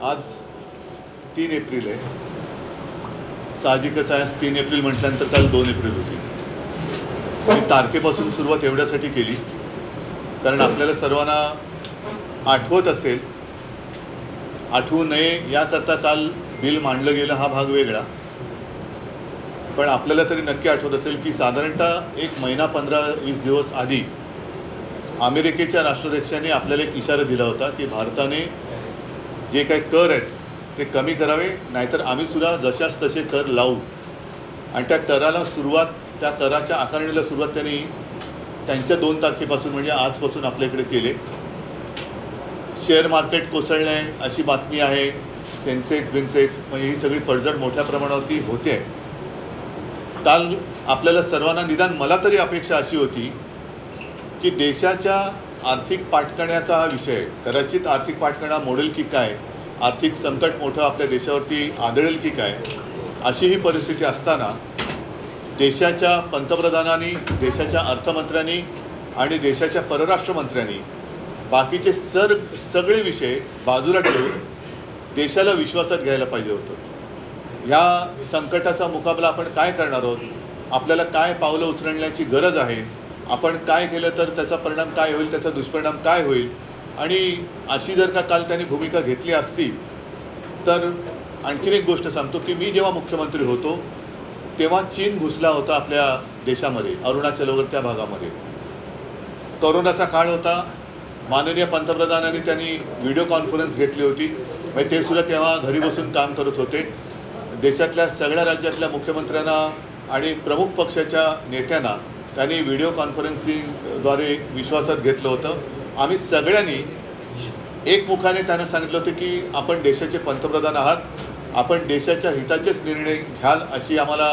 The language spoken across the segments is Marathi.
आज 3 एप्रिल आहे. साहजिकच आहे 3 एप्रिल म्हटल्यानंतर काल 2 एप्रिल होती. मी तारखेपासून सुरुवात एवढ्यासाठी केली कारण आपल्याला सर्वांना आठवत असेल, आठवू नये याकरता काल बिल मांडलं गेलं हा भाग वेगळा. पण आपल्याला तरी नक्की आठवत असेल की साधारणतः 1 महिना 15-20 दिवस आधी अमेरिकेच्या राष्ट्राध्यक्षांनी आपल्याला एक इशारा दिला होता की भारताने जे काही कर आहेत ते कमी करावे, नाहीतर आम्हीसुद्धा जशाच तसे कर लावू. आणि त्या कराला सुरुवात, त्या कराच्या आकारणीला सुरुवात त्यांनी त्यांच्या 2 तारखेपासून म्हणजे आजपासून आपल्याकडे केले. शेअर मार्केट कोसळलं आहे अशी बातमी आहे. सेन्सेक्स बिन्सेक्स म्हणजे ही सगळी पडझड मोठ्या प्रमाणावरती होते आहे. काल आपल्याला सर्वांना, निदान मला तरी अपेक्षा अशी होती की देशाच्या आर्थिक पाठकाण्याचा हा विषय आहे. कदाचित आर्थिक पाठकाणा मोडेल की काय, आर्थिक संकट मोठं आपल्या देशावरती आदळेल की काय, अशी ही परिस्थिती असताना देशाच्या पंतप्रधानांनी, देशाच्या अर्थमंत्र्यांनी आणि देशाच्या परराष्ट्रमंत्र्यांनी बाकीचे सगळे विषय बाजूला ठेवून देशाला विश्वासात घ्यायला पाहिजे होतं. ह्या संकटाचा मुकाबला आपण काय करणार आहोत, आपल्याला काय पावलं उचलण्याची गरज आहे, आपण काय केलं तर त्याचा परिणाम काय होईल, त्याचा दुष्परिणाम काय होईल. आणि अशी जर का काल त्यांनी भूमिका घेतली असती तर आणखीन एक गोष्ट सांगतो की मी जेव्हा मुख्यमंत्री होतो तेव्हा चीन घुसला होता आपल्या देशामध्ये, अरुणाचल वगैरे त्या भागामध्ये. कोरोनाचा काळ होता. माननीय पंतप्रधानांनी त्यांनी व्हिडिओ कॉन्फरन्स घेतली होती. म्हणजे ते सुद्धा तेव्हा घरी बसून काम करत होते. देशातल्या सगळ्या राज्यातल्या मुख्यमंत्र्यांना आणि प्रमुख पक्षाच्या नेत्यांना त्यांनी व्हिडिओ कॉन्फरन्सिंगद्वारे विश्वासात घेतलं होतं. आम्ही सगळ्यांनी एकमुखाने त्यांना सांगितलं होतं की आपण देशाचे पंतप्रधान आहात, आपण देशाच्या हिताचेच निर्णय घ्याल अशी आम्हाला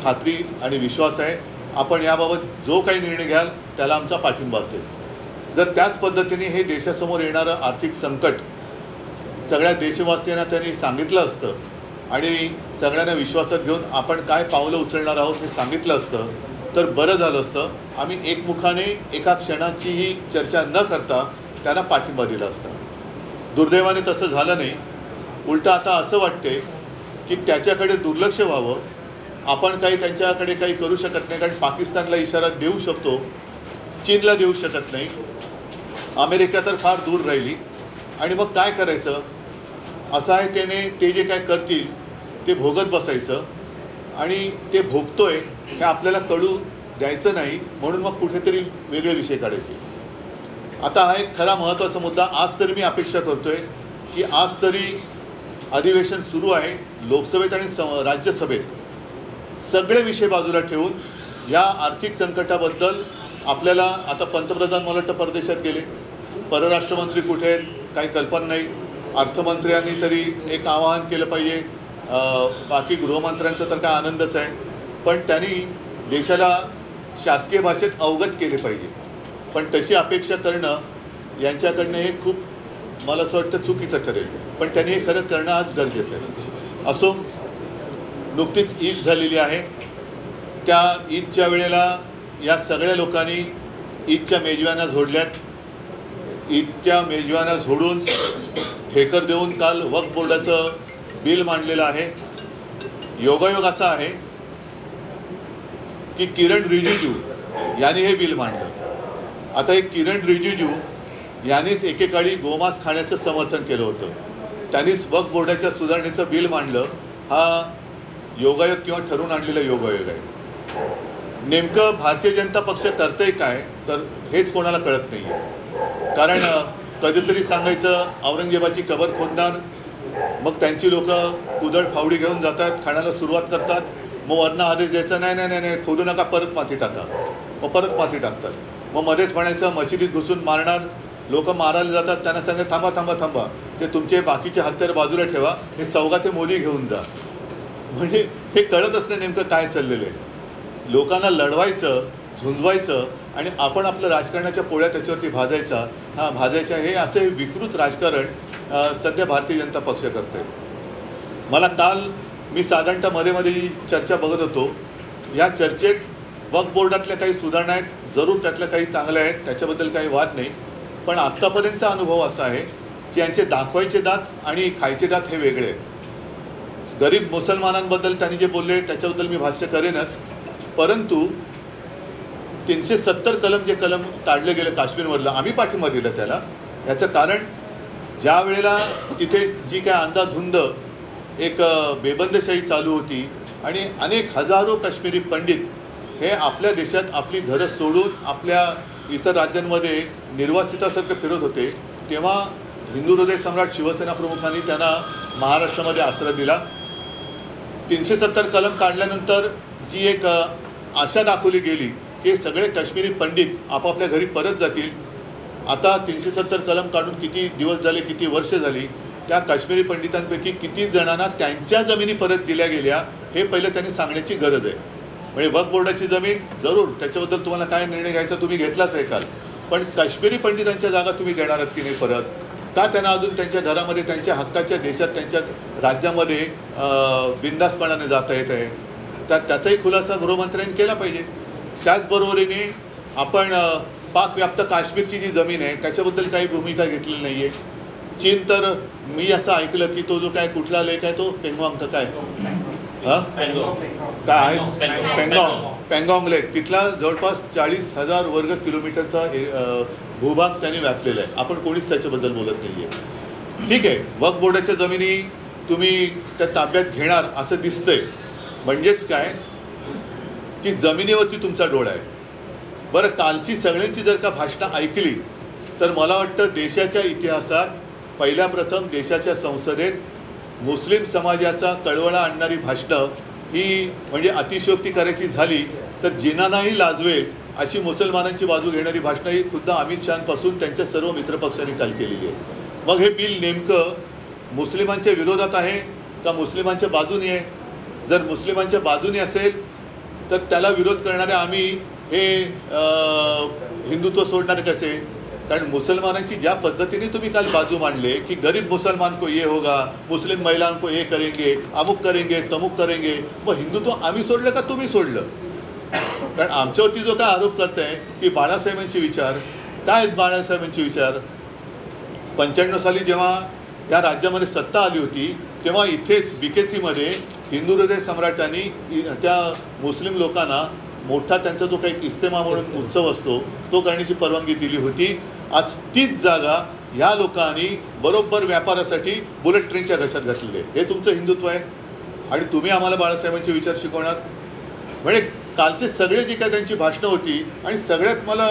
खात्री आणि विश्वास आहे. आपण याबाबत जो काही निर्णय घ्याल त्याला आमचा पाठिंबा असेल. जर त्याच पद्धतीने हे देशासमोर येणारं आर्थिक संकट सगळ्या देशवासियांना त्यांनी सांगितलं असतं आणि सगळ्यांना विश्वासात घेऊन आपण काय पावलं उचलणार आहोत हे सांगितलं असतं तर बरं झालं असतं. आम्ही एकमुखाने एका क्षणाचीही चर्चा न करता त्यांना पाठिंबा दिला असता. दुर्दैवाने तसं झालं नाही. उलटं आता असं वाटते की त्याच्याकडे दुर्लक्ष व्हावं. आपण काही त्यांच्याकडे काही करू शकत नाही कारण पाकिस्तानला इशारा देऊ शकतो, चीनला देऊ शकत नाही, अमेरिका तर फार दूर राहिली. आणि मग काय करायचं, असं आहे त्याने ते जे काय करतील ते भोगत बसायचं आणि ते भोगतोय हे आपल्याला कळू द्यायचं नाही, म्हणून मग कुठेतरी वेगळे विषय काढायचे. आता हा एक खरा महत्त्वाचा मुद्दा. आज तरी मी अपेक्षा करतो आहे की आज तरी अधिवेशन सुरू आहे लोकसभेत आणि राज्यसभेत, सगळे विषय बाजूला ठेवून या आर्थिक संकटाबद्दल आपल्याला, आता पंतप्रधान मला वाटतं परदेशात गेले, परराष्ट्रमंत्री कुठे आहेत काही कल्पना नाही, अर्थमंत्र्यांनी तरी एक आवाहन केलं पाहिजे, बाकी गृहमंत्र्यांचा तर काय आनंदच आहे, पण त्यांनी देशाला शासकीय भाषेत अवगत केले पाहिजे. पण तशी अपेक्षा करणं यांच्याकडनं हे खूप, मला असं वाटतं चुकीचं ठरेल. पण त्यांनी हे खरं करणं आज गरजेचं आहे. असो, नुकतीच ईद झालेली आहे. त्या ईदच्या वेळेला या सगळ्या लोकांनी ईदच्या मेजवान्या झोडल्यात. ईदच्या मेजवान्या झोडून ठेकर देऊन काल वक्फ बोर्डाचं बिल मांडलेलं आहे. योगायोग असा आहे की किरण रिजिजू यांनी हे बिल मांडलं. आता हे किरण रिजिजू यांनीच एकेकाळी गोमांस खाण्याचं समर्थन केलं होतं. त्यांनीच वक्फ बोर्डाच्या सुधारणेचं बिल मांडलं. हा योगायोग किंवा ठरवून आणलेला योगायोग आहे. नेमकं भारतीय जनता पक्ष करतंय काय तर हेच कोणाला कळत नाही आहे. कारण कधीतरी सांगायचं औरंगजेबाची कबर खोदणार, मग त्यांची लोकं कुदळ फावडी घेऊन जातात, खाण्याला सुरुवात करतात, मग वरनं आदेश द्यायचा नाही नाही नाही खोदू नका, परत माती टाका, मग परत माती टाकतात. मग मध्येच म्हणायचं मशिदीत घुसून मारणार, लोक मारायला जातात, त्यांना सांगा थांबा थांबा थांबा, ते तुमचे बाकीचे हत्यार बाजूला ठेवा, हे सौगाते मोली घेऊन जा. म्हणजे हे कळत असणं नेमकं काय चाललेलं आहे. लोकांना लढवायचं, झुंजवायचं आणि आपण आपलं राजकारणाच्या पोळ्या त्याच्यावरती भाजायच्या हे असं हे विकृत राजकारण सध्या भारतीय जनता पक्ष करते. मला काल मी साधारणतः मध्ये ही चर्चा बघत होतो. या चर्चेत वक्फ बोर्डातल्या काही सुधारणा आहेत, जरूर त्यातल्या काही चांगल्या आहेत, त्याच्याबद्दल काही वाद नाही. पण आत्तापर्यंतचा अनुभव असा आहे की यांचे दाखवायचे दात आणि खायचे दात हे वेगळे आहेत. गरीब मुसलमानांबद्दल त्यांनी जे बोलले त्याच्याबद्दल मी भाष्य करेनच, परंतु 370 कलम जे कलम काढले गेले काश्मीरमधलं, आम्ही पाठिंबा दिला त्याला. याचं कारण ज्या वेळेला तिथे जी काय अंधाधुंद एक बेबंदशाही चालू होती आणि अनेक हजारो काश्मीरी पंडित हे आपल्या देशात आपली घरं सोडून आपल्या इतर राज्यांमध्ये निर्वासितासारखं फिरत होते, तेव्हा हिंदू हृदय सम्राट शिवसेना प्रमुखांनी त्यांना महाराष्ट्रामध्ये आश्रय दिला. 370 कलम काढल्यानंतर जी एक आशा दाखवली गेली की सगळे काश्मीरी पंडित आपापल्या घरी परत जातील. आता 370 कलम काढून किती दिवस झाले, किती वर्ष झाली, त्या काश्मीरी पंडितांपैकी किती जणांना त्यांच्या जमिनी परत दिल्या गेल्या हे पहिलं त्यांनी सांगण्याची गरज आहे. म्हणजे वक्फ बोर्डाची जमीन जरूर त्याच्याबद्दल तुम्हाला काय निर्णय घ्यायचा तुम्ही घेतलाच आहे काल, पण काश्मीरी पंडितांच्या जागा तुम्ही देणार आहात की नाही परत? का त्यांना अजून त्यांच्या घरामध्ये त्यांच्या हक्काच्या देशात त्यांच्या राज्यामध्ये बिनधास्तपणाने जाता येत आहे? त्याचाही खुलासा गृहमंत्र्यांनी केला पाहिजे. त्याचबरोबरीने आपण पाकव्याप्त काश्मीरची जी जमीन आहे त्याच्याबद्दल काही भूमिका घेतलेली नाही आहे. चीन तर मी असं ऐकलं की तो जो काय कुठला लेक आहे तो पेंगॉंग का काय काय आहे पेंगॉंग लेक, तिथला जवळपास 40,000 वर्ग किलोमीटरचा भूभाग त्यांनी व्यापलेला आहे. आपण कोणीच त्याच्याबद्दल बोलत नाही आहे. ठीक आहे, वक्फ बोर्डाच्या जमिनी तुम्ही त्या ताब्यात घेणार असं दिसतंय, म्हणजेच काय की जमिनीवरती तुमचा डोळा आहे. बरं, कालची सगळ्यांची जर का भाषणं ऐकली तर मला वाटतं देशाच्या इतिहासात पहिल्या प्रथम देशाच्या संसदेत मुस्लिम समाजाचा कळवळा आणणारी भाषणं ही म्हणजे अतिशयोक्ती करायची झाली तर जिनांनाही लाजवेल अशी मुसलमानांची बाजू घेणारी भाषणं ही खुद्द अमित शहापासून त्यांच्या सर्व मित्रपक्षांनी काल केलेली आहे. मग हे बिल नेमकं मुस्लिमांच्या विरोधात आहे का मुस्लिमांच्या बाजूने आहे? जर मुस्लिमांच्या बाजूने असेल तर त्याला विरोध करणारे आम्ही हे हिंदुत्व सोडणारे कसे? कारण मुसलमानांची ज्या पद्धतीने तुम्ही काल बाजू मांडले की गरीब मुसलमान को ये होगा, मुस्लिम महिलाओं को ये करेंगे, अमुक करेंगे, तमुक करेंगे, मग हिंदुत्व आम्ही सोडलं का तुम्ही सोडलं? कारण आमच्यावरती जो काय आरोप करताय की बाळासाहेबांचे विचार, काय आहेत बाळासाहेबांचे विचार? 95 साली जेव्हा या राज्यामध्ये सत्ता आली होती तेव्हा इथेच BKCमध्ये हिंदू हृदय सम्राटांनी त्या मुस्लिम लोकांना मोठा त्यांचा जो काही इस्तेमा म्हणून उत्सव असतो तो करण्याची परवानगी दिली होती. आज तीच जागा ह्या लोकांनी बरोबर व्यापारासाठी बुलेट ट्रेनच्या घशात घातलेली आहे. हे तुमचं हिंदुत्व आहे आणि तुम्ही आम्हाला बाळासाहेबांचे विचार शिकवणार? म्हणजे कालचे सगळे जे काय त्यांची भाषणं होती आणि सगळ्यात मला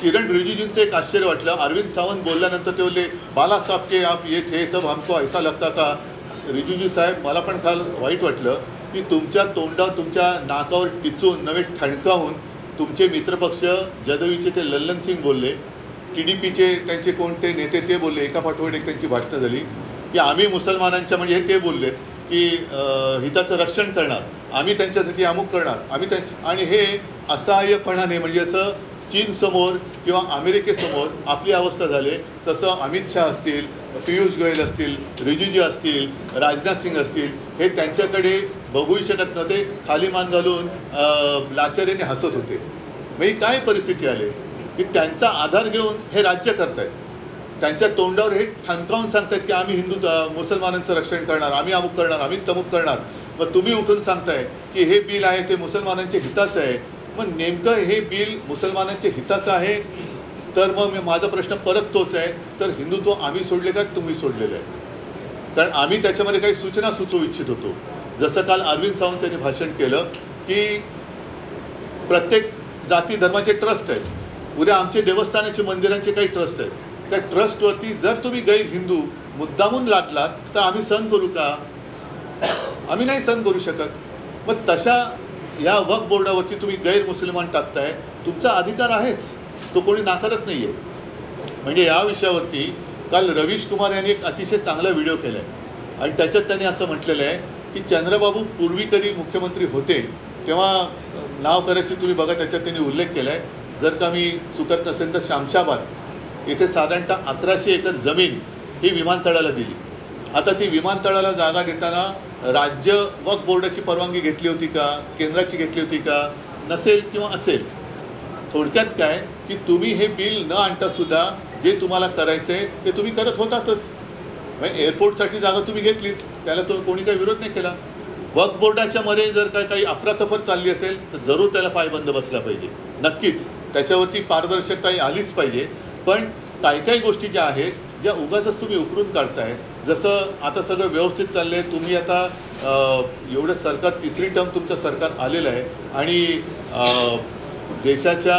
किरण रिजिजूंचं एक आश्चर्य वाटलं. अरविंद सावंत बोलल्यानंतर ते बोलले बालासाहेब के आप ये थे तब हमको ऐसा लगता था. रिजिजू साहेब, मला पण काल वाईट वाटलं की तुमच्या तोंडावर तुमच्या नाकावर टिचून नव्हे ठणकावून तुमचे मित्रपक्ष जदवीचे ते लल्लन सिंग बोलले, TDPचे त्यांचे कोणते नेते ते बोलले, एका पाठोपाठ एक त्यांची भाषणं झाली की आम्ही मुसलमानांच्या म्हणजे ते बोलले की हिताचं रक्षण करणार, आम्ही त्यांच्यासाठी अमुक करणार, आम्ही आणि हे असहाय्यपणाने म्हणजे असं चीनसमोर किंवा अमेरिकेसमोर आपली अवस्था झाली. तसं अमित शहा असतील, पियुष गोयल असतील, रिजिजू असतील, राजनाथ सिंग असतील, हे त्यांच्याकडे बघूही शकत नव्हते, खाली मान घालून लाचारीने हसत होते. म्हणजे काय परिस्थिती आली की त्यांचा आधार घेऊन हे राज्य करत आहेत. त्यांच्या तोंडावर हे ठणकावून सांगतात की आम्ही मुसलमानांचं रक्षण करणार, आम्ही अमुक करणार, आम्ही तमुक करणार. मग तुम्ही उठून सांगताय की हे बिल आहे ते मुसलमानांच्या हिताचं आहे. मग नेमकं हे बिल मुसलमानांच्या हिताचं आहे तर मग माझा प्रश्न परत तोच आहे, तर हिंदुत्व आम्ही सोडले का तुम्ही सोडलेलं आहे? कारण आम्ही त्याच्यामध्ये काही सूचना सुचवू इच्छित होतो. जसं काल अरविंद सावंत यांनी भाषण केलं की प्रत्येक जाती धर्माचे ट्रस्ट आहेत, उद्या आमचे देवस्थानाचे मंदिरांचे काही ट्रस्ट आहेत, त्या ट्रस्टवरती जर तुम्ही गैर हिंदू मुद्दामून लादलात तर आम्ही सहन करू का? आम्ही नाही सहन करू शकत. मग तशा या वक्फ बोर्डावरती तुम्ही गैरमुसलमान टाकताय, तुमचा अधिकार आहेच, तो कोणी नाकारत नाही आहे. म्हणजे या विषयावरती काल रवीश कुमार यांनी एक अतिशय चांगला व्हिडिओ केला आहे आणि त्याच्यात त्यांनी असं म्हटलेलं आहे की चंद्रबाबू पूर्वी कधी मुख्यमंत्री होते तेव्हा नाव करायची तुम्ही बघा, त्याच्यात त्यांनी उल्लेख केला आहे. जर का मी चुकत नसेल तर शामशाबाद येथे साधारणतः 1100 एकर जमीन ही विमानतळाला दिली. आता ती विमानतळाला जागा देताना राज्य वक्फ बोर्डाची परवानगी घेतली होती का, केंद्राची घेतली होती का? नसेल किंवा असेल. थोडक्यात काय की तुम्ही हे बिल न आणता सुद्धा जे तुम्हाला करायचं आहे ते तुम्ही करत होतातच. म्हणजे एअरपोर्टसाठी जागा तुम्ही घेतलीच, त्याला तो कोणी काही विरोध नाही केला. वक्फ बोर्डाच्या मध्ये जर काही अफरातफर चालली असेल तर जरूर त्याला पायबंद बसला पाहिजे, नक्कीच त्याच्यावरती पारदर्शकता आलीच पाहिजे. पण काही गोष्टी ज्या आहेत ज्या उगाचच तुम्ही उकरून काढताय, जसं आता सगळं व्यवस्थित चाललं आहे, तुम्ही आता एवढं सरकार तिसरी टर्म तुमचं सरकार आलेलं आहे आणि देशाच्या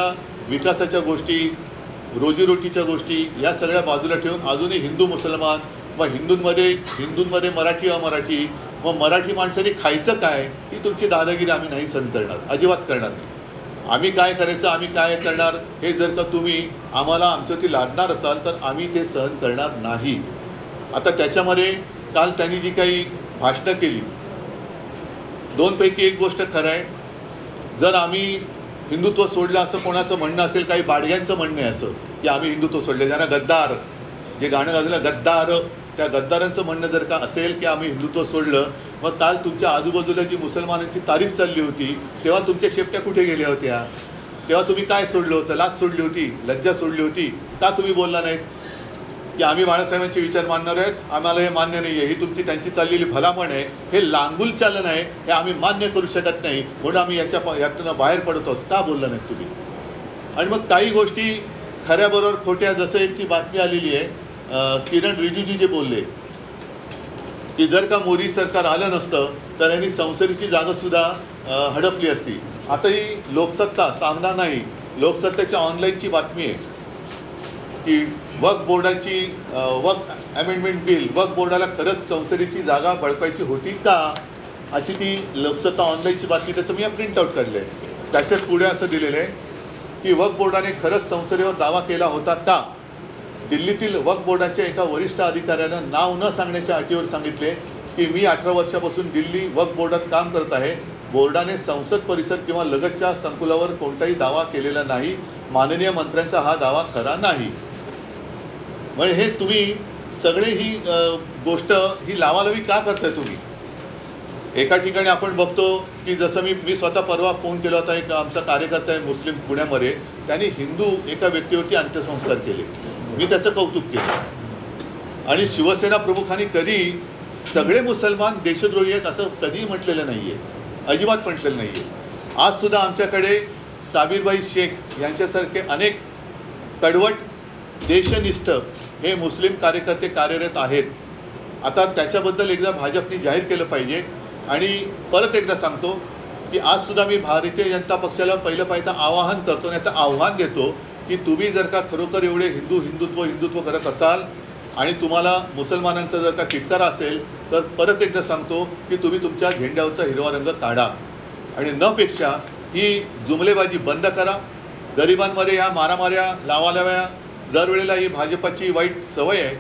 विकासाच्या गोष्टी, रोजीरोटीच्या गोष्टी या सगळ्या बाजूला ठेवून अजूनही हिंदू मुसलमान मग हिंदूंमध्ये मराठी अमराठी, मग मराठी माणसाने खायचं काय, ही तुमची दादागिरी आम्ही नाही सहन करणार, अजिबात करणार नाही. आम्ही काय करायचं, आम्ही काय करणार, हे जर का तुम्ही आम्हाला आमच्यावरती लादणार असाल तर आम्ही ते सहन करणार नाही. आता त्याच्यामध्ये काल त्यांनी जी काही भाषणं केली, दोनपैकी एक गोष्ट खरं आहे, जर आम्ही हिंदुत्व सोडलं असं कोणाचं म्हणणं असेल, काही बाडग्यांचं म्हणणं आहे असं की आम्ही हिंदुत्व सोडले, ज्यांना गद्दार जे गाणं गाजलं गद्दार, त्या गद्दारांचं म्हणणं जर का असेल की आम्ही हिंदुत्व सोडलं, मग काल तुमच्या आजूबाजूला जी मुसलमानांची तारीफ चालली होती तेव्हा तुमच्या शेपट्या कुठे गेल्या होत्या? तेव्हा तुम्ही काय सोडलं होतं? लाज सोडली होती, लज्जा सोडली होती, का तुम्ही बोलला नाहीत की आम्ही बाळासाहेबांचे विचार मानणार आहेत, आम्हाला हे मान्य नाही आहे, ही तुमची त्यांची चाललेली भलामण आहे, हे लांगुल चालन आहे, हे आम्ही मान्य करू शकत नाही, म्हणून आम्ही यातून बाहेर पडत आहोत, का बोलला नाहीत तुम्ही? आणि मग काही गोष्टी खऱ्याबरोबर खोट्या, जसं एक ती बातमी आलेली आहे, किरण रिजिजू जे बोलले की जर का मोदी सरकार आलं नसतं तर यांनी संसदेची जागासुद्धा हडपली असती. आता ही लोकसत्ता सामना नाही, लोकसत्तेच्या ऑनलाईनची बातमी आहे की वक्फ बोर्डाची वक्फ अमेंडमेंट बिल, वक्फ बोर्डाला खरंच संसदेची जागा बळकायची होती का, अशी ती लोकसत्ता ऑनलाईनची बातमी. त्याचं मी प्रिंटआउट काढलं आहे. त्याच्यात पुढे असं दिलेलं आहे की वक्फ बोर्डाने खरंच संसदेवर दावा केला होता का. दिल्लीतील वक्फ बोर्डाच्या एका वरिष्ठ अधिकाऱ्यानं नाव न सांगण्याच्या अटीवर सांगितले की मी 18 वर्षापासून दिल्ली वक्फ बोर्डात काम करत आहे. बोर्डाने संसद परिसर किंवा लगतच्या संकुलावर कोणताही दावा केलेला नाही. माननीय मंत्र्यांचा हा दावा खरा नाही. म्हणजे हे तुम्ही सगळे ही गोष्ट ही लावालावी का करताय तुम्ही? एका ठिकाणी आपण बघतो की जसं मी स्वतः परवा फोन केला होता, एक आमचा कार्यकर्ता आहे मुस्लिम पुण्यामध्ये, त्यांनी हिंदू एका व्यक्तीवरती अंत्यसंस्कार केले, मी त्याचं कौतुक केलं. आणि शिवसेना प्रमुखांनी कधी सगळे मुसलमान देशद्रोही आहेत असं कधीही म्हटलेलं नाही आहे, अजिबात म्हटलेलं नाही आहे. आजसुद्धा आमच्याकडे साबिरबाई शेख यांच्यासारखे अनेक कडवट देशनिष्ठ हे मुस्लिम कार्यकर्ते कार्यरत आहेत. आता त्याच्याबद्दल एकदा भाजपने जाहीर केलं पाहिजे. आणि परत एकदा सांगतो की आजसुद्धा मी भारतीय जनता पक्षाला पहिलं पाहिजे आवाहन करतो, नाही तर आव्हान देतो की तुम्ही जर का खरोखर एवढे हिंदुत्व करत असाल आणि तुम्हाला मुसलमानांचा जर का तिटकारा असेल तर परत एकदा सांगतो की तुम्ही तुमच्या झेंड्यावरचा हिरवा रंग काढा आणि नपेक्षा ही जुमलेबाजी बंद करा. गरिबांमध्ये ह्या मारामाऱ्या लावालाव्या दरवेळेला ही भाजपाची वाईट सवय आहे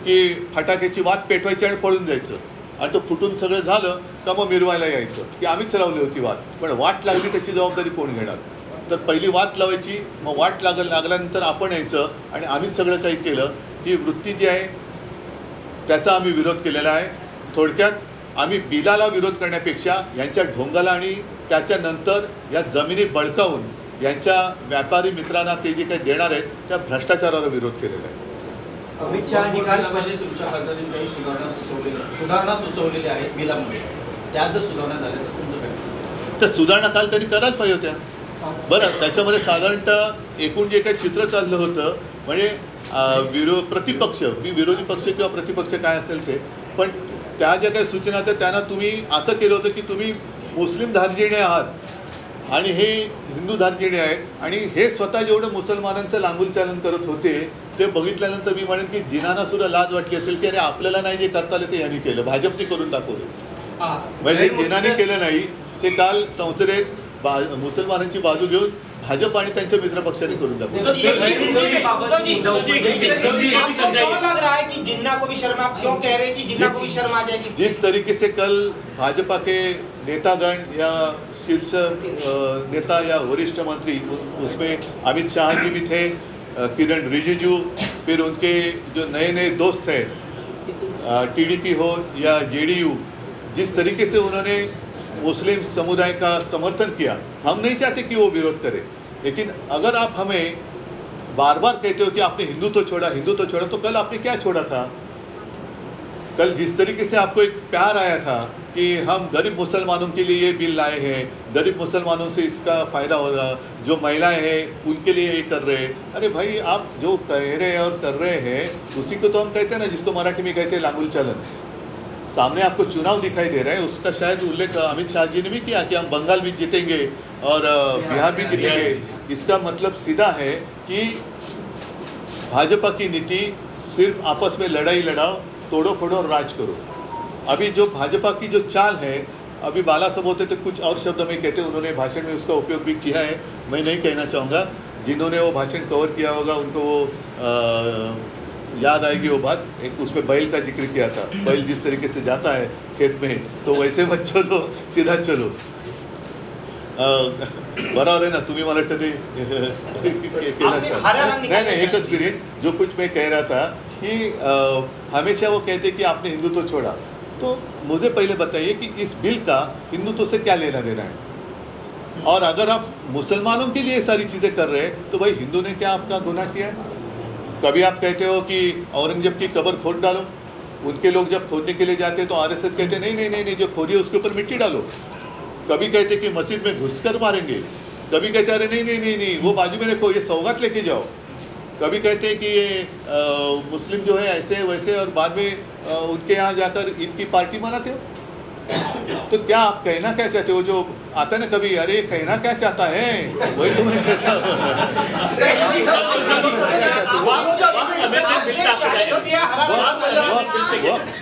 की फटाक्याची वाट पेटवायची आणि पळून जायचं, आणि तो फुटून सगळं झालं का मग मिरवायला यायचं की आम्हीच लावली होती वाट. पण वाट लागली त्याची जबाबदारी कोण घेणार? तर पहिली वाट लावायची, मग वाट लागल्यानंतर आपण यायचं आणि आम्हीच सगळं काही केलं. ही वृत्ती जी आहे त्याचा आम्ही विरोध केलेला आहे. थोडक्यात आम्ही बिलाला विरोध करण्यापेक्षा यांच्या ढोंगाला आणि त्याच्यानंतर या जमिनी बळकावून यांच्या व्यापारी मित्रांना ते जे काही देणार आहेत त्या भ्रष्टाचाराला विरोध केलेला आहे. अमित शहा निकाल तुमच्या खासदारांनी काही सुधारणा सुचवलेल्या आहेत बिलामध्ये, त्यात जर सुधारणा झाल्या तर तुमचं काय? तर सुधारणा काल त्यांनी करायला पाहिजे होत्या. बरं, त्याच्यामध्ये साधारणतः एकूण जे काही चित्र चाललं होतं म्हणजे प्रतिपक्ष, विरोधी पक्ष किंवा प्रतिपक्ष काय असेल ते, पण त्या ज्या काही सूचना होत्या त्यांना तुम्ही असं केलं होतं की तुम्ही मुस्लिम धार्जिणे आहात आणि हे हिंदू धार्जिणे आहेत आणि हे स्वतः जेवढं मुसलमानांचं लांगुलचालन करत होते ते बघितल्यानंतर मी म्हणेन की जिनांना सुद्धा लाज वाटली असेल की अरे आपल्याला नाही जे करता आलं ते यांनी केलं, भाजपने करून दाखवलं. म्हणजे जिनाने केलं नाही ते काल संसदेत मुसलमानांची बाजू घेऊन भाजप आणि त्यांच्या मित्रपक्षाने करून दाखवलं. जिस तरीके से कल भाजपा के नेतागण या शीर्ष नेता या वरिष्ठ मंत्री, उसमें अमित शाह जी भी थे, किरण रिजिजू, फिर उनके जो नए नए दोस्त हैं टीडीपी हो या जेडीयू, जिस तरीके से उन्होंने मुस्लिम समुदाय का समर्थन किया, हम नहीं चाहते कि वो विरोध करे, लेकिन अगर आप हमें बार बार कहते हो कि आपने हिंदुत्व छोड़ा, हिंदुत्व छोड़ा, तो कल आपने क्या छोड़ा था? कल जिस तरीके से आपको एक प्यार आया था कि हम गरीब मुसलमानों के लिए ये बिल लाए हैं, गरीब मुसलमानों से इसका फ़ायदा होगा, जो महिलाएं हैं उनके लिए ये कर रहे हैं। अरे भाई, आप जो कह रहे हैं और कर रहे हैं उसी को तो हम कहते हैं ना, जिसको मराठी में कहते हैं लांगुल चलन। सामने आपको चुनाव दिखाई दे रहा है, उसका शायद उल्लेख अमित शाह जी ने भी किया कि हम बंगाल भी जीतेंगे और बिहार भी जीतेंगे। इसका मतलब सीधा है कि भाजपा की नीति सिर्फ आपस में लड़ाई लड़ाओ, तोड़ो फोड़ो और राज करो। अभी जो भाजपा की जो चाल है, अभी बाला साहब होते तो कुछ और शब्द में कहते, उन्होंने भाषण में उसका उपयोग भी किया है, मैं नहीं कहना चाहूँगा। जिन्होंने वो भाषण कवर किया होगा उनको वो याद आएगी वो बात। एक उसमें बैल का जिक्र किया था, बैल जिस तरीके से जाता है खेत में तो वैसे मत चलो, सीधा चलो। बराबर आहे ना, तुम्ही मला वाटतं ते केलं असतं। नाही, एकच मिनिट, जो कुछ मैं कह रहा था कि हमेशा वो कहते कि आपने हिंदुत्व छोड़ा, तो मुझे पहले बताइए कि इस बिल का हिंदुत्व से क्या लेना देना है? और अगर आप मुसलमानों के लिए सारी चीज़ें कर रहे हैं तो भाई हिंदू ने क्या आपका गुनाह किया है? कभी आप कहते हो कि औरंगजेब की कब्र खोद डालो, उनके लोग जब खोदने के लिए जाते हैं तो आरएसएस कहते नहीं नहीं नहीं नहीं, जो खोदी है उसके ऊपर मिट्टी डालो। कभी कहते कि मस्जिद में घुसकर मारेंगे, कभी कहते अरे नहीं नहीं नहीं नहीं वो बाजू में रखो, ये सौगात लेके जाओ। कभी कहते हैं कि ये मुस्लिम जो है ऐसे वैसे, और बाद में उनके यहाँ जाकर ईद की पार्टी मनाते हो। तो क्या आप कहना क्या चाहते हो? जो आता है ना कभी, अरे कहना क्या चाहता है, वही तो मैं कहता हूँ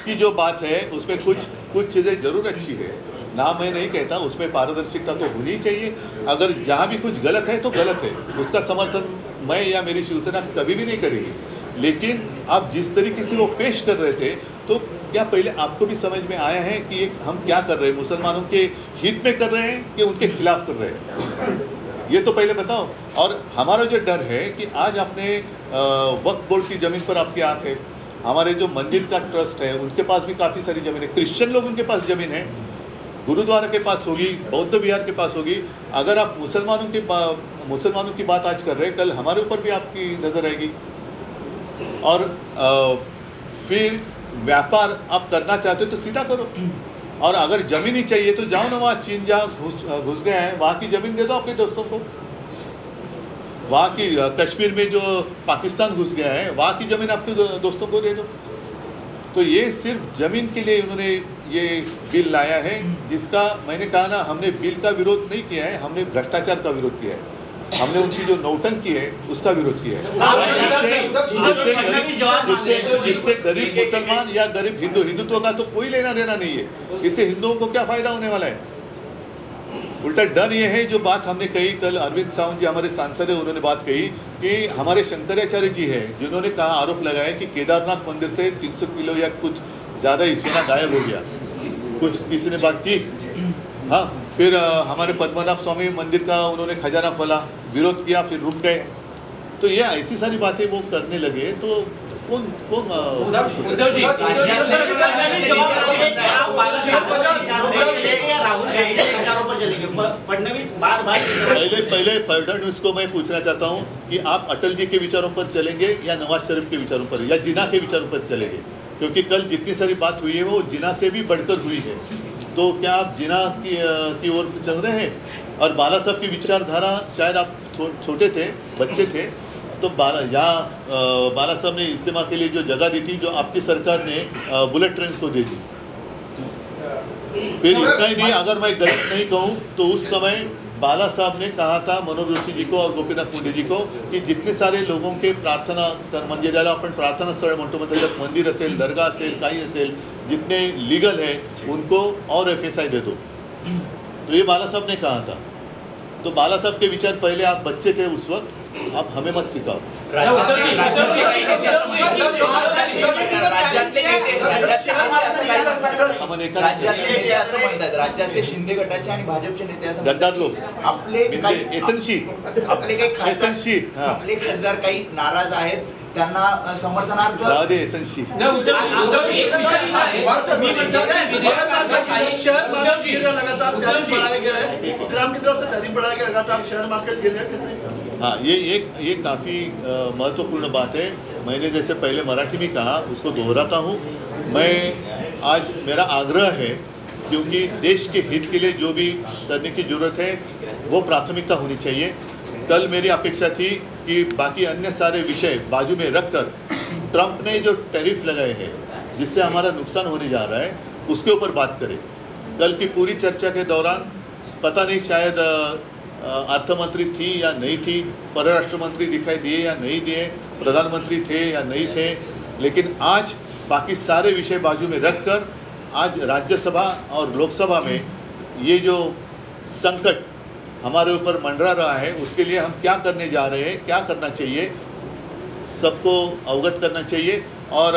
कि जो बात है उसमें कुछ चीज़ें जरूर अच्छी है ना, मैं नहीं कहता, उसमें पारदर्शिता तो होनी चाहिए। अगर जहाँ भी कुछ गलत है तो गलत है, उसका समर्थन मैं या मेरी शिवसेना कभी भी नहीं करेगी। लेकिन आप जिस तरीके से वो पेश कर रहे थे, तो क्या पहले आपको भी समझ में आया है कि हम क्या कर रहे हैं? मुसलमानों के हित में कर रहे हैं कि उनके खिलाफ कर रहे हैं? ये तो पहले बताओ। और हमारा जो डर है कि आज आपने वक्फ बोर्ड की ज़मीन पर आपकी आँख है, हमारे जो मंदिर का ट्रस्ट है उनके पास भी काफ़ी सारी ज़मीन है, क्रिश्चियन लोगों के पास ज़मीन है, गुरुद्वारा के पास होगी, बौद्ध विहार के पास होगी। अगर आप मुसलमानों की बात आज कर रहे हैं, कल हमारे ऊपर भी आपकी नज़र आएगी। और फिर व्यापार आप करना चाहते हो तो सीधा करो, और अगर ज़मीन ही चाहिए तो जाओ ना, वहाँ चीन जहाँ घुस गए हैं वहाँ की ज़मीन दे दो अपने दोस्तों को। वहाँ की कश्मीर में जो पाकिस्तान घुस गया है वहाँ की ज़मीन आपके दोस्तों को दे दो। तो ये सिर्फ ज़मीन के लिए इन्होंने ये बिल लाया है, जिसका मैंने कहा ना, हमने बिल का विरोध नहीं किया है, हमने भ्रष्टाचार का विरोध किया है, हमने उनकी जो नौटंकी है उसका विरोध किया है। जिससे गरीब मुसलमान या गरीब हिंदुत्व का तो कोई लेना देना नहीं है। इससे हिंदुओं को क्या फायदा होने वाला है? उल्टा डर ये है, जो बात हमने कही कल, अरविंद सावंत जी हमारे सांसद है, उन्होंने बात कही कि हमारे शंकराचार्य जी है जिन्होंने कहा, आरोप लगाया कि केदारनाथ मंदिर से 300 किलो या कुछ ज़्यादा ही सोना गायब हो गया। कुछ किसी ने बात की, हाँ। फिर हमारे पद्मनाभ स्वामी मंदिर का उन्होंने खजाना खोला, विरोध किया, फिर रुक गए। तो ये ऐसी सारी बातें वो करने लगे, तो कौन उद्धव जी पहले फडणवीस को मैं पूछना चाहता हूँ कि आप अटल जी के विचारों पर चलेंगे या नवाज शरीफ के विचारों पर या जिना के विचारों पर चलेंगे? क्योंकि कल जितनी सारी बात हुई है वो जिना से भी बढ़कर हुई है। तो क्या आप जिना की ओर चल रहे हैं? और बाला साहब की विचारधारा, शायद आप छोटे थे, बच्चे थे, तो बाला साहब ने इस्तेमा के लिए जो जगह दी थी, जो आपकी सरकार ने बुलेट ट्रेन को दे दी। फिर इतना ही नहीं, अगर मैं गलत नहीं कहूँ तो उस समय बाला साहब ने कहा था मनोज जोशी जी को और गोपीनाथ मुंडे जी को कि जितने सारे लोगों के प्रार्थना कर, म्हणजे ज्याला आपण प्रार्थना स्थळ म्हणतो, मतलब मंदिर असेल, दरगाह असेल, काही असेल, जितने लीगल है उनको और FSI दे दो। तो ये बाला साहब ने कहा था। तो बाला साहब के विचार, पहले आप बच्चे थे उस वक्त, आप हमें मत सिखाओ। राज्यातले शिंदे गटाचे आणि भाजपचे नेते असं गद्दार लोक आपले आपले खासदार काही नाराज आहेत, त्यांना समर्थनार्थ लगातार शहर मार्केट गिर रहा है। हाँ, ये काफ़ी महत्वपूर्ण बात है। मैंने जैसे पहले मराठी में कहा, उसको दोहराता हूँ। मैं आज मेरा आग्रह है, क्योंकि देश के हित के लिए जो भी करने की ज़रूरत है वो प्राथमिकता होनी चाहिए। कल मेरी अपेक्षा थी कि बाकी अन्य सारे विषय बाजू में रखकर ट्रंप ने जो टैरिफ लगाए हैं जिससे हमारा नुकसान होने जा रहा है उसके ऊपर बात करें। कल की पूरी चर्चा के दौरान पता नहीं, शायद अर्थमंत्री थी या नहीं थी, परराष्ट्र मंत्री दिखाई दिए या नहीं दिए, प्रधानमंत्री थे या नहीं थे, लेकिन आज बाकी सारे विषय बाजू में रखकर आज राज्यसभा और लोकसभा में ये जो संकट हमारे ऊपर मंडरा रहा है उसके लिए हम क्या करने जा रहे हैं, क्या करना चाहिए, सबको अवगत करना चाहिए। और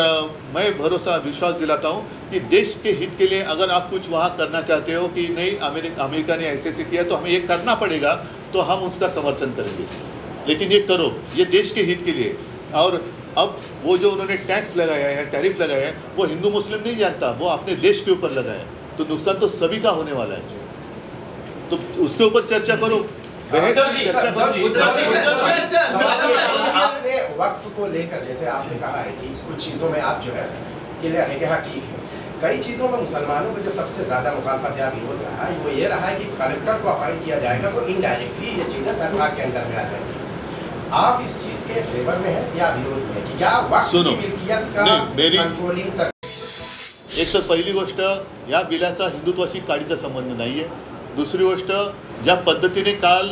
मैं भरोसा विश्वास दिलाता हूँ कि देश के हित के लिए अगर आप कुछ वहाँ करना चाहते हो कि नहीं अमेरिका ने ऐसे किया तो हमें ये करना पड़ेगा, तो हम उसका समर्थन करेंगे, लेकिन ये करो, ये देश के हित के लिए। और अब वो जो उन्होंने टैक्स लगाया है, टैरिफ लगाया है, वो हिंदू मुस्लिम नहीं जानता, वो अपने देश के ऊपर लगाया है, तो नुकसान तो सभी का होने वाला है। तो उसके ऊपर चर्चा करो, बहस की चर्चा करो। आपने वक्फ को लेकर जैसे आपने कहा है कि कुछ चीज़ों में आप जो है क्लियर है कि हाँ ठीक है, कई चीज़ों में मुसलमानों को जो सबसे ज़्यादा मुखालफत या विरोध रहा है वो ये रहा है कि कलेक्टर को अपॉइंट किया जाएगा तो इनडायरेक्टली ये चीज़ें सरकार के अंदर में आ जाएंगी। आप इस चीज़ के फेवर में हैं या विरोध में कि क्या वक्फ की मिल्कियत का कंट्रोलिंग सर? एक तर पहिली गोष्ट, या बिलाचा हिंदुत्वाशी काडीचा संबंध नाही आहे। दुसरी गोष्ट, ज्या पद्धतीने काल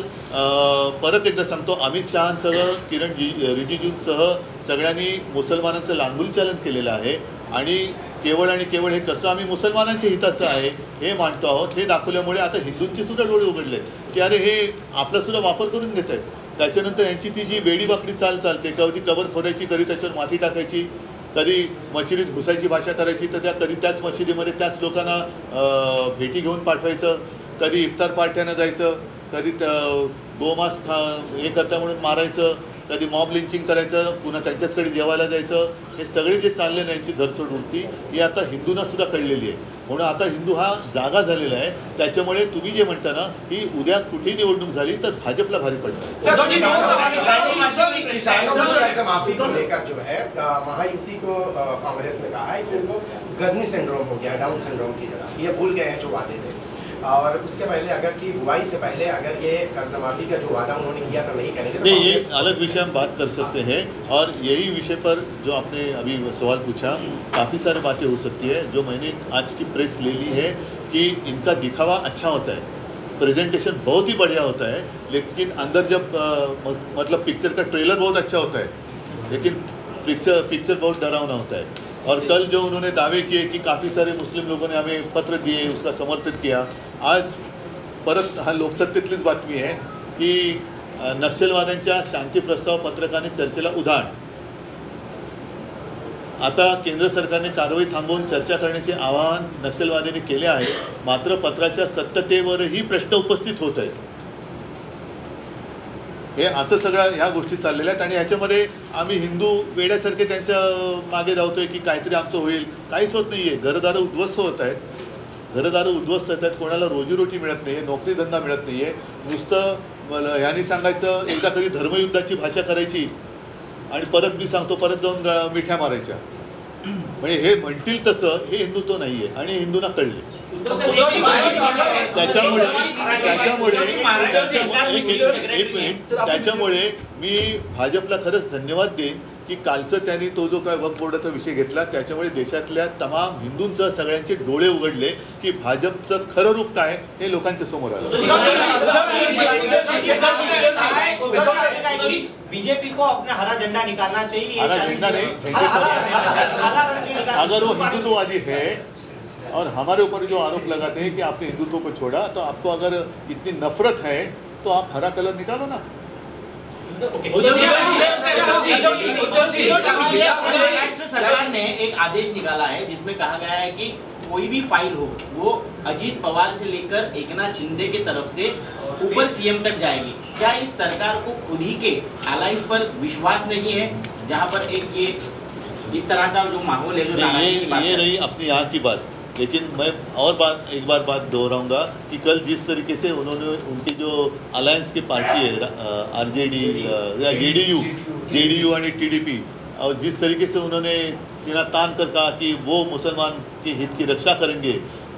परत एकदा सांगतो, अमित शहांसह किरण रिजिजूंसह सगळ्यांनी मुसलमानांचं लांगुलचालन केलेलं आहे आणि केवळ हे कसं आम्ही मुसलमानांच्या हिताचं आहे हे मानतो आहोत, हे दाखवल्यामुळे आता हिंदूंचे सुद्धा डोळे उघडले की अरे हे आपलासुद्धा वापर करून घेत आहेत। त्याच्यानंतर यांची ती जी वेडीवाकडी चाल चालते, कधी कबर खोरायची, कधी त्याच्यावर माती टाकायची, कधी मशिदीत घुसायची भाषा करायची, तर कधी त्याच मशिदीमध्ये त्याच लोकांना भेटी घेऊन पाठवायचं, कधी इफ्तार पार्ट्यानं जायचं, कधी गोमांस हे करता म्हणून मारायचं, कधी मॉब लिंचिंग करायचं, पुन्हा त्यांच्याचकडे जेवायला जायचं, हे सगळे जे चालले ना यांची धरसोड उलटी ही आता हिंदूंना सुद्धा कळलेली आहे। म्हणून आता हिंदू हा जागा झालेला आहे। त्याच्यामुळे तुम्ही जे म्हणता ना की उद्या कुठेही निवडणूक झाली तर भाजपला भारी पडतं। माफी को लेकर जो है महायुति को कांग्रेस ने कहा है कि उनको गर्नी सिंड्रोम हो गया, डाउन सिंड्रोम की जगह ये भूल गए हैं जो वादे थे, और उसके पहले अगर की बुआई से पहले अगर ये कर्ज माफी का जो वादा उन्होंने किया तो नहीं करेंगे तो ये अलग विषय हम बात कर सकते हैं। और यही विषय पर जो आपने अभी सवाल पूछा, काफ़ी सारी बातें हो सकती है। जो मैंने आज की प्रेस ले ली है कि इनका दिखावा अच्छा होता है, प्रेजेंटेशन बहुत ही बढ़िया होता है, लेकिन अंदर जब मतलब पिक्चर का ट्रेलर बहुत अच्छा होता है, लेकिन पिक्चर बहुत डरावना होता है। और कल जो उन्होंने दावे किए कि काफ़ी सारे मुस्लिम लोगों ने हमें पत्र दिए, उसका समर्थन किया, आज परत हा लोकसत्तेतलीच बातमी आहे की नक्षलवाद्यांच्या शांती प्रस्ताव पत्रकाने चर्चेला उधाण। आता केंद्र सरकारने कारवाई थांबवून चर्चा करण्याचे आवाहन नक्षलवाद्यांनी केले आहे, मात्र पत्राच्या सत्यतेवरही प्रश्न उपस्थित होत आहेत। हे असं सगळं ह्या गोष्टी चाललेल्या आहेत आणि ह्याच्यामध्ये आम्ही हिंदू वेड्यासारखे त्यांच्या मागे धावतोय की काहीतरी आमचं होईल, काहीच होत नाही आहे। घरदारं उद्ध्वस्त होत आहेत, घरदारं उद्ध्वस्त होत आहेत, कोणाला रोजीरोटी मिळत नाही आहे, नोकरी धंदा मिळत नाही आहे। नुसतं ह्यांनी सांगायचं एकदा कधी धर्मयुद्धाची भाषा करायची आणि परत मी सांगतो परत जाऊन मिठ्या मारायच्या, म्हणजे हे म्हणतील तसं हे हिंदुत्व नाही आहे आणि हिंदूंना कळले। त्याच्यामुळे मी भाजपला खरंच धन्यवाद देईन की कालचं त्यांनी तो जो काय वक्फ बोर्डाचा विषय घेतला त्याच्यामुळे देशातल्या तमाम हिंदूंसह सगळ्यांचे डोळे उघडले की भाजपचं खरं रूप काय हे लोकांच्या समोर आलं। बीजेपी को अपना हरा झंडा निकालना चाहिए। हरा झंडा नहीं, अगर वो हिंदुत्ववादी है और हमारे ऊपर जो आरोप लगाते हैं कि आपने हिंदुत्व को छोड़ा, तो आपको अगर इतनी नफरत है तो आप हरा कलर निकालो ना। महाराष्ट्र सरकार ने एक आदेश निकाला है जिसमें कहा गया है कि कोई भी फाइल हो वो अजीत पवार से लेकर एकनाथ शिंदे के तरफ से ऊपर सीएम तक जाएगी। क्या इस सरकार को खुद ही के एलाइंस पर विश्वास नहीं है, जहां पर एक ये इस तरह का जो माहौल है जो ये रही अपनी यहाँ की बात। लेकिन मैं और एक बार बात दोहराऊंगा कि कल जिस तरीके से उन्होंने उनकी जो अलायंस की पार्टी है आरजेडी या जेडीयू और टीडीपी, और जिस तरीके से उन्होंने सीना तान कर कहा कि वो मुसलमान के हित की रक्षा करेंगे,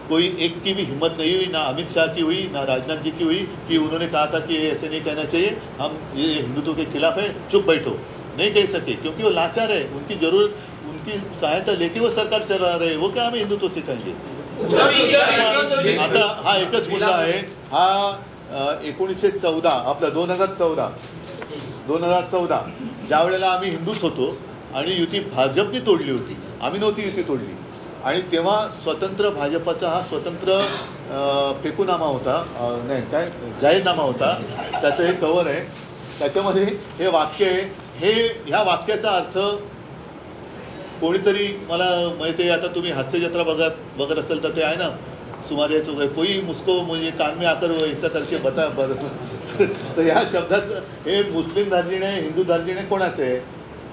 कोई एक की भी हिम्मत नहीं हुई, ना अमित शाह की हुई, ना राजनाथ जी की हुई कि उन्होंने कहा था कि ऐसे नहीं कहना चाहिए, हम ये हिंदुत्व के खिलाफ है, चुप बैठो। नहीं कह सके क्योंकि वो लाचार है, उनकी जरूरत, उनकी सहायता लेके वो सरकार चला रहे हैं, वो क्या हमें हिंदुत्व सिखाएंगे। आता हा एकच मुद्दा आहे, हा 1914 आपला 2014 ज्या वेळेला आम्ही हिंदूच होतो आणि युती भाजपने तोडली होती, आम्ही नव्हती युती तोडली, आणि तेव्हा स्वतंत्र भाजपाचा हा स्वतंत्र फेकूनामा होता, नाही काय जाहीरनामा होता, त्याचं हे कवर आहे, त्याच्यामध्ये हे वाक्य आहे, हे ह्या वाक्याचा अर्थ कोणीतरी मला माहिती आहे, आता तुम्ही हास्यजत्रा बघत असेल तर ते आहे ना सुमारे वगैरे, कोई मुझको मुझे कान में आकर ऐसा करके बता तर ह्या शब्दाचं हे मुस्लिम दार्जिने हिंदू दार्जिने कोणाचं आहे,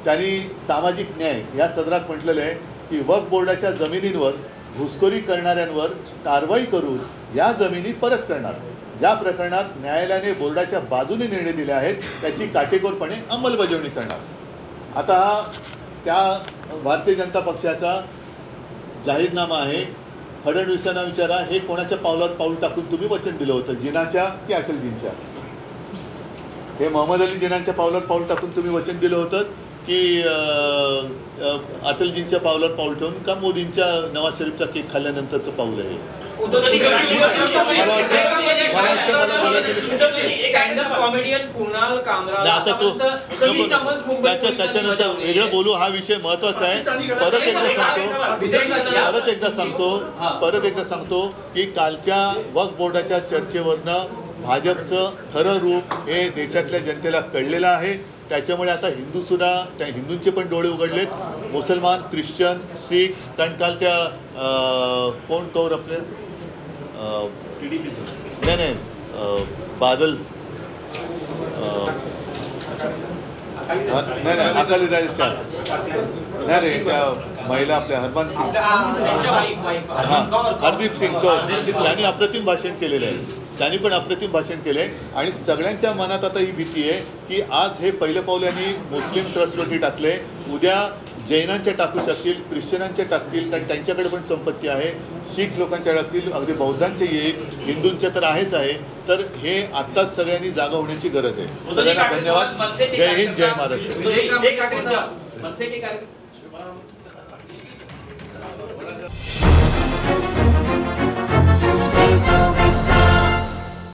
त्यांनी सामाजिक न्याय या सदरात म्हटलेलं आहे की वक्फ बोर्डाच्या जमिनींवर घुसखोरी करणाऱ्यांवर कारवाई करून या जमिनी परत करणार, ज्या प्रकरणात न्यायालयाने बोर्डाच्या बाजूने निर्णय दिले आहेत त्याची काटेकोरपणे अंमलबजावणी करणार। आता त्या भारतीय जनता पक्षाचा जाहीरनामा आहे, फडणवीसांना विचारा हे कोणाच्या पावलावर पाऊल टाकून तुम्ही वचन दिलं होतं, जिनाच्या की अटलजींच्या? हे मोहम्मद अली जिनाच्या पावलावर पाऊल टाकून तुम्ही वचन दिलं होतं की अटलजींच्या पावलावर पाऊल ठेवून का मोदींच्या नवाज शरीफचा केक खाल्ल्यानंतरचं पाऊल आहे? त्याच्यानंतर वेगळं बोलू, हा विषय महत्वाचा आहे। परत एकदा सांगतो की कालच्या वक्फ बोर्डाच्या चर्चेवरनं भाजपचं खरं रूप हे देशातल्या जनतेला कळलेलं आहे, त्याच्यामुळे आता हिंदूसुद्धा, त्या हिंदूंचे पण डोळे उघडलेत, मुसलमान, ख्रिश्चन, शीख, कारण काल त्या कोण कौर आपल्या नाही बादल नाही अकाली दलाच्या नाही रे, त्या महिला आपल्या हरदीप सिंग कौर, त्यांनी अप्रतिम भाषण केलेलं आहे, त्यांनी पण अप्रतिम भाषण केले, आणि सगळ्यांच्या मनात आता ही भीती आहे की आज हे पहिलं पाऊल यांनी मुस्लिम ट्रस्टवरती टाकले, उद्या जैनांच्या टाकू शकतील, ख्रिश्चनांच्या टाकतील, कारण त्यांच्याकडे पण संपत्ती आहे, शीख लोकांच्या टाकतील, अगदी बौद्धांचे येईल, हिंदूंच्या तर आहेच आहे, तर हे आत्ताच सगळ्यांनी जागा होण्याची गरज आहे। सगळ्यांना धन्यवाद, जय हिंद, जय महाराष्ट्र।